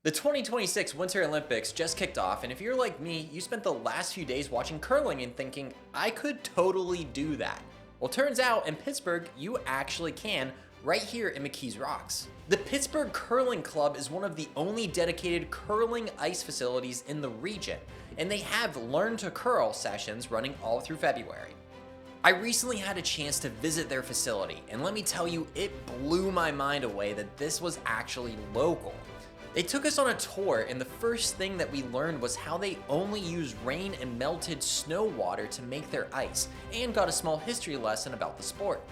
The 2026 Winter Olympics just kicked off, and if you're like me, you spent the last few days watching curling and thinking, I could totally do that. Well, turns out in Pittsburgh, you actually can, right here in McKees Rocks. The Pittsburgh Curling Club is one of the only dedicated curling ice facilities in the region, and they have Learn to Curl sessions running all through February. I recently had a chance to visit their facility, and let me tell you, it blew my mind away that this was actually local. They took us on a tour, and the first thing that we learned was how they only use rain and melted snow water to make their ice, and got a small history lesson about the sport.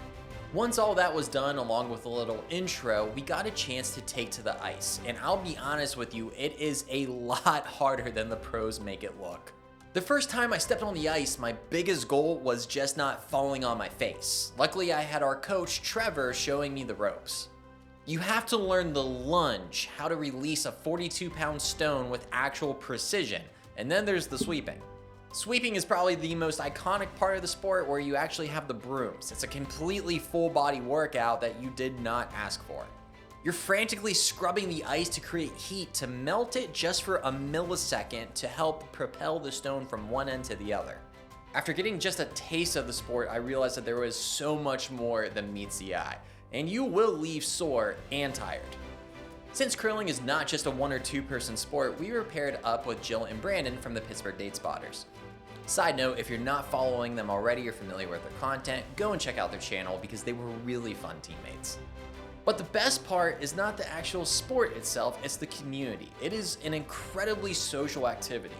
Once all that was done, along with a little intro, we got a chance to take to the ice, and I'll be honest with you, it is a lot harder than the pros make it look. The first time I stepped on the ice, my biggest goal was just not falling on my face. Luckily, I had our coach, Trevor, showing me the ropes. You have to learn the lunge, how to release a 42-pound stone with actual precision, and then there's the sweeping. Sweeping is probably the most iconic part of the sport where you actually have the brooms. It's a completely full body workout that you did not ask for. You're frantically scrubbing the ice to create heat to melt it just for a millisecond to help propel the stone from one end to the other. After getting just a taste of the sport, I realized that there was so much more than meets the eye, and you will leave sore and tired. Since curling is not just a one or two person sport, we were paired up with Jill and Brandon from the Pittsburgh Date Spotters. Side note, if you're not following them already or familiar with their content, go and check out their channel because they were really fun teammates. But the best part is not the actual sport itself, it's the community. It is an incredibly social activity.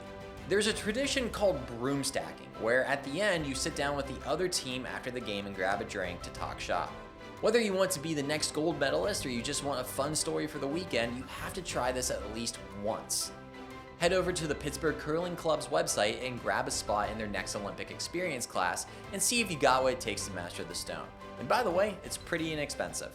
There's a tradition called broom stacking, where at the end you sit down with the other team after the game and grab a drink to talk shop. Whether you want to be the next gold medalist or you just want a fun story for the weekend, you have to try this at least once. Head over to the Pittsburgh Curling Club's website and grab a spot in their next Olympic experience class and see if you got what it takes to master the stone. And by the way, it's pretty inexpensive.